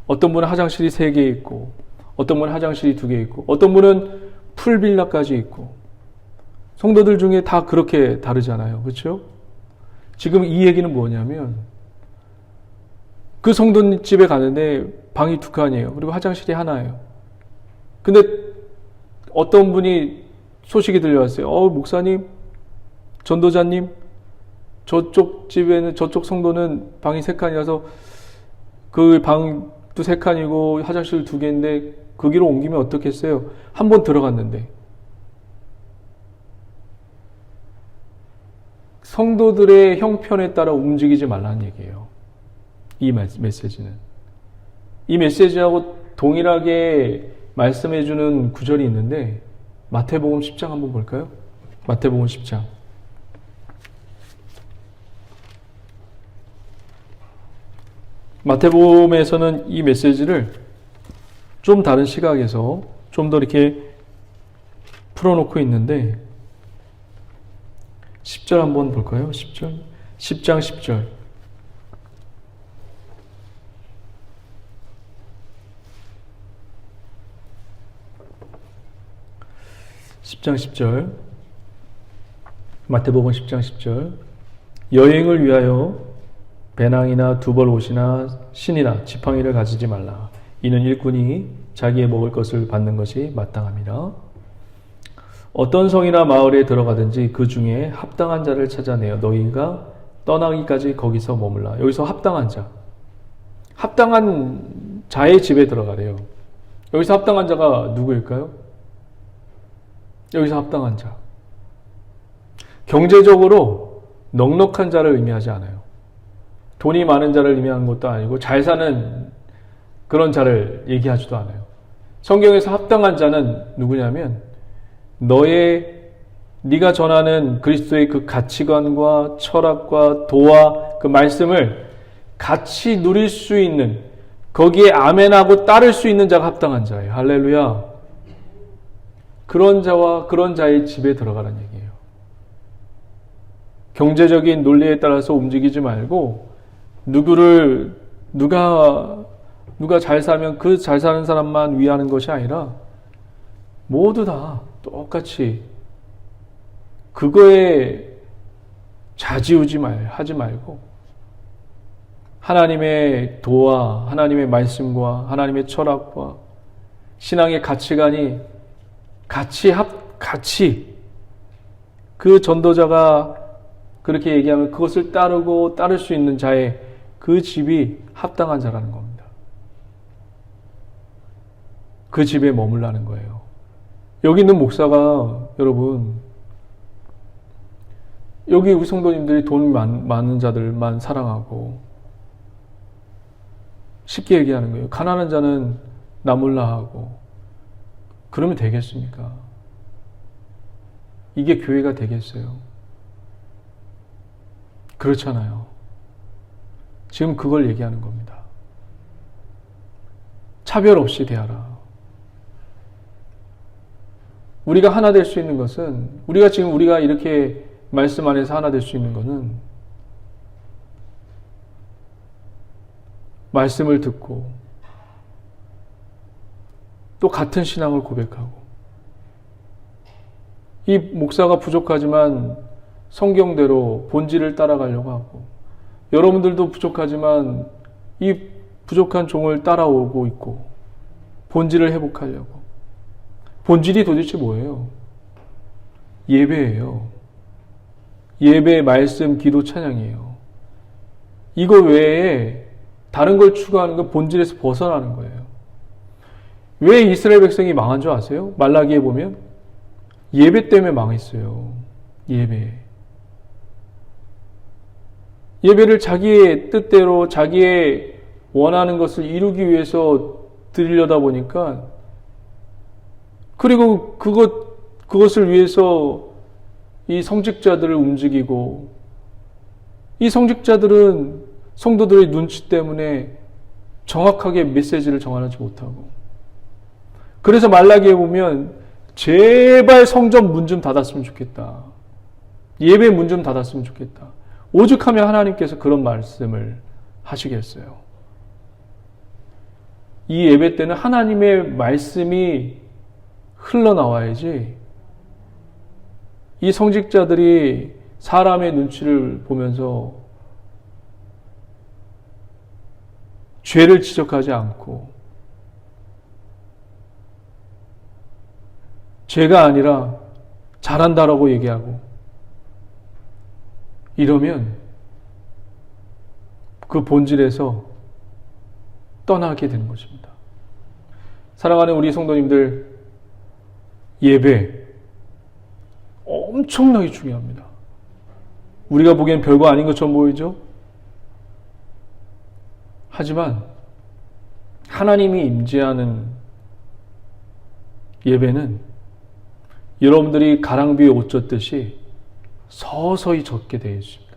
어떤 분은 화장실이 3개 있고 어떤 분은 화장실이 2개 있고 어떤 분은 풀빌라까지 있고 성도들 중에 다 그렇게 다르잖아요. 그렇죠? 지금 이 얘기는 뭐냐면 그 성도 집에 가는데 방이 2칸이에요. 그리고 화장실이 하나예요. 근데 어떤 분이 소식이 들려왔어요. 목사님, 전도자님, 저쪽 집에는 저쪽 성도는 방이 3칸이라서 그 방도 3칸이고 화장실 2개인데 거기로 옮기면 어떻겠어요? 한 번 들어갔는데 성도들의 형편에 따라 움직이지 말라는 얘기예요. 이 메시지는. 이 메시지하고 동일하게 말씀해주는 구절이 있는데 마태복음 10장 한번 볼까요? 마태복음 10장. 마태복음에서는 이 메시지를 좀 다른 시각에서 좀 더 이렇게 풀어놓고 있는데 10절 한번 볼까요? 10절. 10장 10절. 10장 10절. 마태복음 10장 10절. 여행을 위하여 배낭이나 두벌 옷이나 신이나 지팡이를 가지지 말라. 이는 일꾼이 자기의 먹을 것을 받는 것이 마땅함이라. 어떤 성이나 마을에 들어가든지 그 중에 합당한 자를 찾아내어 너희가 떠나기까지 거기서 머물라. 여기서 합당한 자, 합당한 자의 집에 들어가래요. 여기서 합당한 자가 누구일까요? 여기서 합당한 자, 경제적으로 넉넉한 자를 의미하지 않아요. 돈이 많은 자를 의미하는 것도 아니고 잘 사는 그런 자를 얘기하지도 않아요. 성경에서 합당한 자는 누구냐면 네가 전하는 그리스도의 그 가치관과 철학과 도와 그 말씀을 같이 누릴 수 있는, 거기에 아멘하고 따를 수 있는 자가 합당한 자예요. 할렐루야. 그런 자와 그런 자의 집에 들어가라는 얘기예요. 경제적인 논리에 따라서 움직이지 말고 누가 잘 살면 그 잘 사는 사람만 위하는 것이 아니라 모두 다 똑같이 그거에 하지 말고 하나님의 도와 하나님의 말씀과 하나님의 철학과 신앙의 가치관이 같이 그 전도자가 그렇게 얘기하면 그것을 따를 수 있는 자의 그 집이 합당한 자라는 겁니다. 그 집에 머물라는 거예요. 여기 있는 목사가, 여러분, 여기 우리 성도님들이 돈 많은 자들만 사랑하고, 쉽게 얘기하는 거예요. 가난한 자는 나 몰라 하고, 그러면 되겠습니까? 이게 교회가 되겠어요? 그렇잖아요. 지금 그걸 얘기하는 겁니다. 차별 없이 대하라. 우리가 하나 될 수 있는 것은, 우리가 이렇게 말씀 안에서 하나 될 수 있는 것은 말씀을 듣고 또 같은 신앙을 고백하고, 이 목사가 부족하지만 성경대로 본질을 따라가려고 하고, 여러분들도 부족하지만 이 부족한 종을 따라오고 있고 본질을 회복하려고. 본질이 도대체 뭐예요? 예배예요. 예배, 말씀, 기도, 찬양이에요. 이거 외에 다른 걸 추구하는 건 본질에서 벗어나는 거예요. 왜 이스라엘 백성이 망한 줄 아세요? 말라기에 보면 예배 때문에 망했어요. 예배를 자기의 뜻대로 자기의 원하는 것을 이루기 위해서 드리려다 보니까, 그리고 그것을 위해서 이 성직자들을 움직이고, 이 성직자들은 성도들의 눈치 때문에 정확하게 메시지를 정하지 못하고, 그래서 말라기에 보면 제발 성전 문 좀 닫았으면 좋겠다. 예배 문 좀 닫았으면 좋겠다. 오죽하면 하나님께서 그런 말씀을 하시겠어요. 이 예배 때는 하나님의 말씀이 흘러나와야지, 이 성직자들이 사람의 눈치를 보면서 죄를 지적하지 않고, 죄가 아니라 잘한다라고 얘기하고, 이러면 그 본질에서 떠나게 되는 것입니다. 사랑하는 우리 성도님들, 예배 엄청나게 중요합니다. 우리가 보기엔 별거 아닌 것처럼 보이죠? 하지만 하나님이 임재하는 예배는 여러분들이 가랑비에 옷 젖듯이 서서히 젖게 되어 있습니다.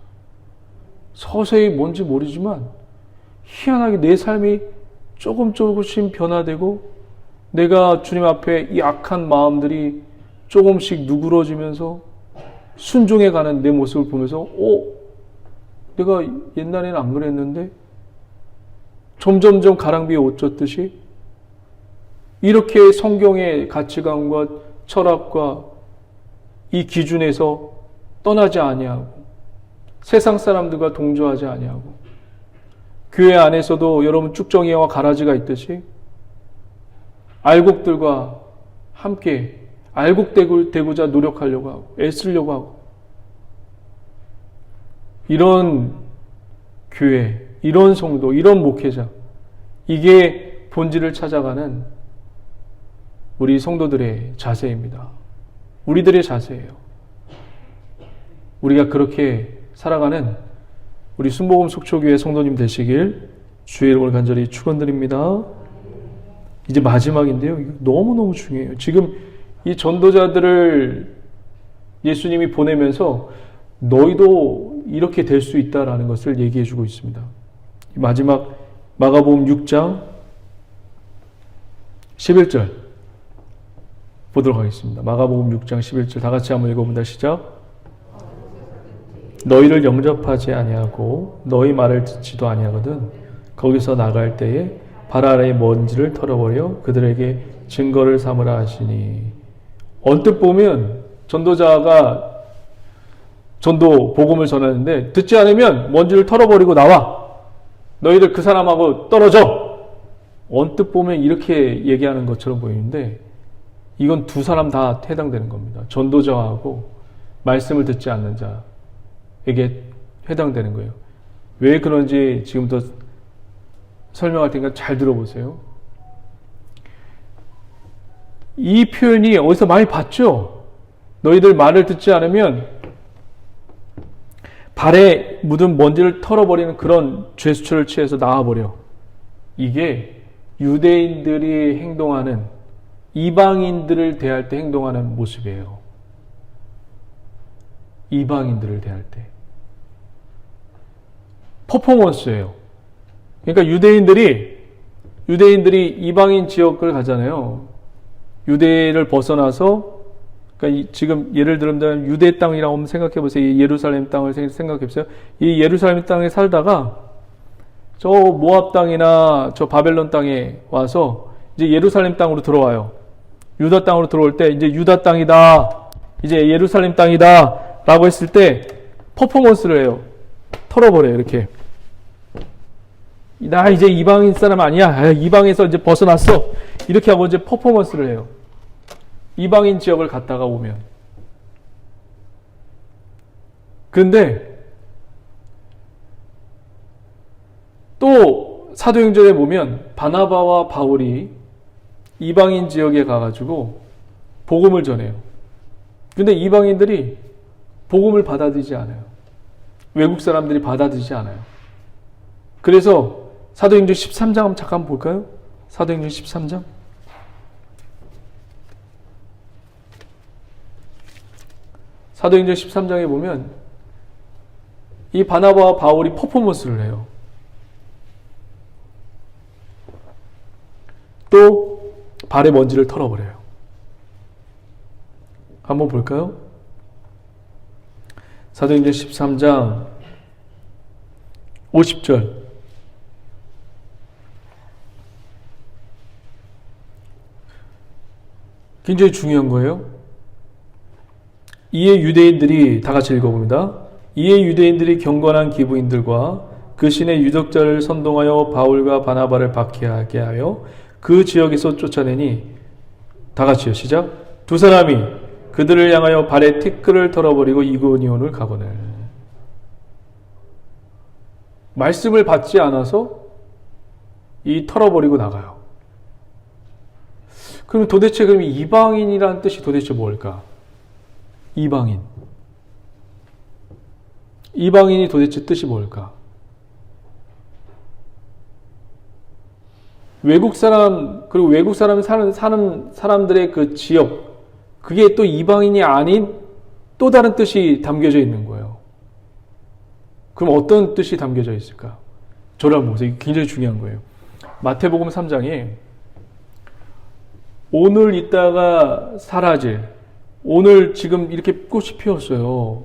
서서히 뭔지 모르지만 희한하게 내 삶이 조금씩 변화되고, 내가 주님 앞에 이 악한 마음들이 조금씩 누그러지면서 순종해가는 내 모습을 보면서 내가 옛날에는 안 그랬는데, 점점점 가랑비에 옷 젖듯이 이렇게 성경의 가치관과 철학과 이 기준에서 떠나지 아니하고, 세상 사람들과 동조하지 아니하고, 교회 안에서도 여러분 쭉정이와 가라지가 있듯이 알곡들과 함께 알곡되고자 노력하려고 하고 애쓰려고 하고 이런 교회, 이런 성도, 이런 목회자 이게 본질을 찾아가는 우리 성도들의 자세입니다. 우리들의 자세예요. 우리가 그렇게 살아가는 우리 순복음 속초교회 성도님 되시길 주의 이름으로 간절히 축원드립니다. 이제 마지막인데요. 이거 너무너무 중요해요. 지금 이 전도자들을 예수님이 보내면서 너희도 이렇게 될 수 있다라는 것을 얘기해 주고 있습니다. 마지막 마가복음 6장 11절 보도록 하겠습니다. 마가복음 6장 11절 다 같이 한번 읽어본다. 시작. 너희를 영접하지 아니하고 너희 말을 듣지도 아니하거든 거기서 나갈 때에 발 아래의 먼지를 털어버려 그들에게 증거를 삼으라 하시니. 언뜻 보면 전도자가 전도 복음을 전하는데 듣지 않으면 먼지를 털어버리고 나와. 너희들 그 사람하고 떨어져. 언뜻 보면 이렇게 얘기하는 것처럼 보이는데 이건 두 사람 다 해당되는 겁니다. 전도자하고 말씀을 듣지 않는 자에게 해당되는 거예요. 왜 그런지 지금부터 설명할 테니까 잘 들어보세요. 이 표현이 어디서 많이 봤죠? 너희들 말을 듣지 않으면 발에 묻은 먼지를 털어버리는 그런 제스처를 취해서 나와버려. 이게 유대인들이 행동하는, 이방인들을 대할 때 행동하는 모습이에요. 이방인들을 대할 때. 퍼포먼스예요. 그러니까 유대인들이 이방인 지역을 가잖아요. 유대를 벗어나서, 그러니까 지금 예를 들면 유대 땅이라고 한번 생각해 보세요. 이 예루살렘 땅을 생각해 보세요. 이 예루살렘 땅에 살다가 저 모압 땅이나 저 바벨론 땅에 와서 이제 예루살렘 땅으로 들어와요. 유다 땅으로 들어올 때 이제 유다 땅이다, 이제 예루살렘 땅이다 라고 했을 때 퍼포먼스를 해요. 털어버려요. 이렇게. 나 이제 이방인 사람 아니야. 이방에서 이제 벗어났어. 이렇게 하고 이제 퍼포먼스를 해요. 이방인 지역을 갔다가 오면. 근데 또 사도행전에 보면 바나바와 바울이 이방인 지역에 가가지고 복음을 전해요. 근데 이방인들이 복음을 받아들이지 않아요. 외국 사람들이 받아들이지 않아요. 그래서 사도행전 13장 한번 잠깐 볼까요? 사도행전 13장. 사도행전 13장에 보면 이 바나바와 바울이 퍼포먼스를 해요. 또 발에 먼지를 털어버려요. 한번 볼까요? 사도행전 13장 50절. 굉장히 중요한 거예요. 이에 유대인들이, 다 같이 읽어봅니다. 이에 유대인들이 경건한 기부인들과 그 신의 유적자를 선동하여 바울과 바나바를 박해하게 하여 그 지역에서 쫓아내니, 다 같이요. 시작. 두 사람이 그들을 향하여 발에 티끌을 털어버리고 이고니온을 가거늘. 말씀을 받지 않아서 이 털어버리고 나가요. 그럼 도대체 그럼 이방인이라는 뜻이 도대체 뭘까? 이방인. 이방인이 도대체 뜻이 뭘까? 외국 사람, 그리고 외국 사람이 사는 사람들의 그 지역, 그게 또 이방인이 아닌 또 다른 뜻이 담겨져 있는 거예요. 그럼 어떤 뜻이 담겨져 있을까? 저를 한번 보세요. 이게 굉장히 중요한 거예요. 마태복음 3장에 오늘 있다가 사라질, 오늘 지금 이렇게 꽃이 피었어요.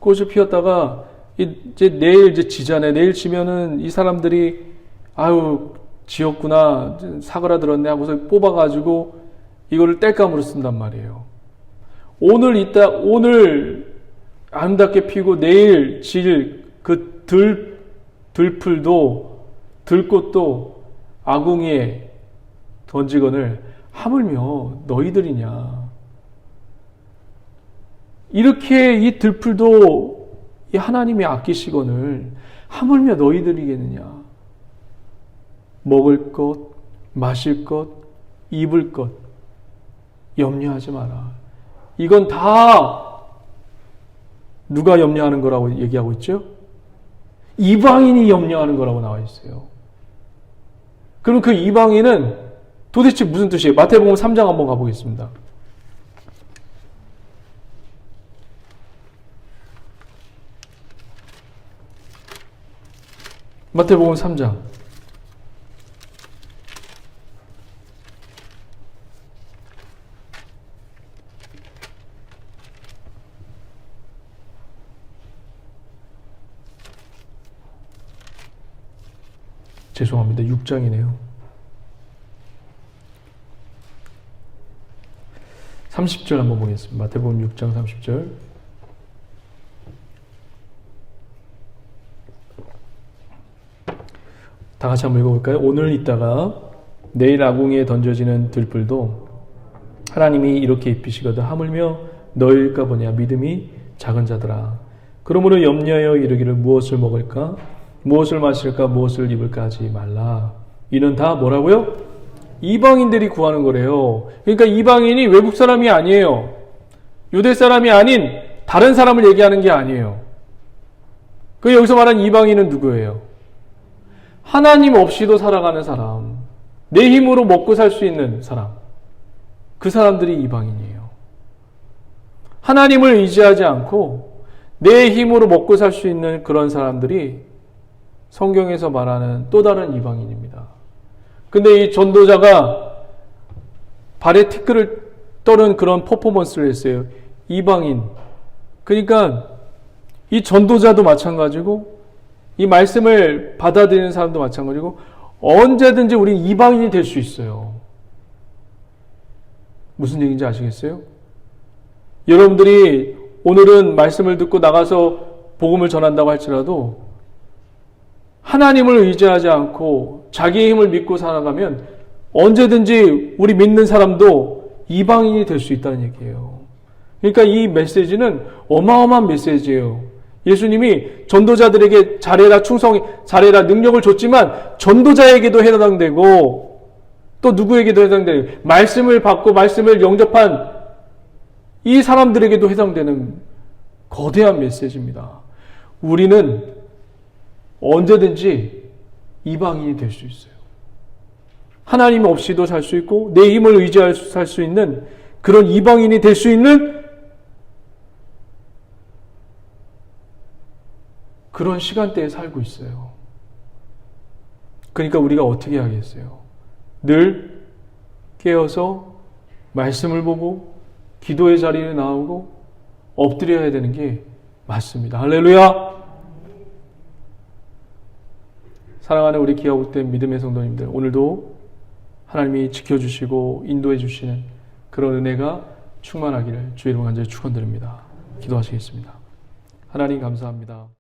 꽃이 피었다가 이제 내일 이제 지잖아요. 내일 지면은 이 사람들이 아유 지었구나, 사그라들었네 하고서 뽑아가지고 이거를 땔감으로 쓴단 말이에요. 오늘 아름답게 피고 내일 질 그 들풀도 들꽃도 아궁이에 던지거늘 하물며 너희들이냐. 이렇게 이 들풀도 이 하나님이 아끼시거늘 하물며 너희들이겠느냐. 먹을 것, 마실 것, 입을 것 염려하지 마라. 이건 다 누가 염려하는 거라고 얘기하고 있죠? 이방인이 염려하는 거라고 나와 있어요. 그럼 그 이방인은 도대체 무슨 뜻이에요? 마태복음 3장 한번 가보겠습니다. 마태복음 3장. 죄송합니다. 6장이네요. 30절 한번 보겠습니다. 마태복음 6장 30절. 다 같이 한번 읽어볼까요? 오늘 있다가 내일 아궁이에 던져지는 들불도 하나님이 이렇게 입히시거든 하물며 너희일까 보냐 믿음이 작은 자들아. 그러므로 염려하여 이르기를 무엇을 먹을까 무엇을 마실까 무엇을 입을까 하지 말라. 이는 다 뭐라고요? 이방인들이 구하는 거래요. 그러니까 이방인이 외국 사람이 아니에요. 유대 사람이 아닌 다른 사람을 얘기하는 게 아니에요. 그 여기서 말하는 이방인은 누구예요? 하나님 없이도 살아가는 사람, 내 힘으로 먹고 살 수 있는 사람, 그 사람들이 이방인이에요. 하나님을 의지하지 않고 내 힘으로 먹고 살 수 있는 그런 사람들이 성경에서 말하는 또 다른 이방인입니다. 근데 이 전도자가 발에 티끌을 떠는 그런 퍼포먼스를 했어요. 이방인. 그러니까 이 전도자도 마찬가지고 이 말씀을 받아들이는 사람도 마찬가지고 언제든지 우리 이방인이 될 수 있어요. 무슨 얘기인지 아시겠어요? 여러분들이 오늘은 말씀을 듣고 나가서 복음을 전한다고 할지라도 하나님을 의지하지 않고 자기의 힘을 믿고 살아가면 언제든지 우리 믿는 사람도 이방인이 될 수 있다는 얘기예요. 그러니까 이 메시지는 어마어마한 메시지예요. 예수님이 전도자들에게 잘해라 잘해라 능력을 줬지만 전도자에게도 해당되고 또 누구에게도 해당되고 말씀을 받고 말씀을 영접한 이 사람들에게도 해당되는 거대한 메시지입니다. 우리는 언제든지 이방인이 될 수 있어요. 하나님 없이도 살 수 있고 내 힘을 의지할 살 수 있는 그런 이방인이 될 수 있는 그런 시간대에 살고 있어요. 그러니까 우리가 어떻게 하겠어요? 늘 깨어서 말씀을 보고 기도의 자리에 나오고 엎드려야 되는 게 맞습니다. 할렐루야! 사랑하는 우리 기아못된 믿음의 성도님들, 오늘도 하나님이 지켜주시고 인도해 주시는 그런 은혜가 충만하기를 주의 이름으로 간절히 축원드립니다. 기도하시겠습니다. 하나님 감사합니다.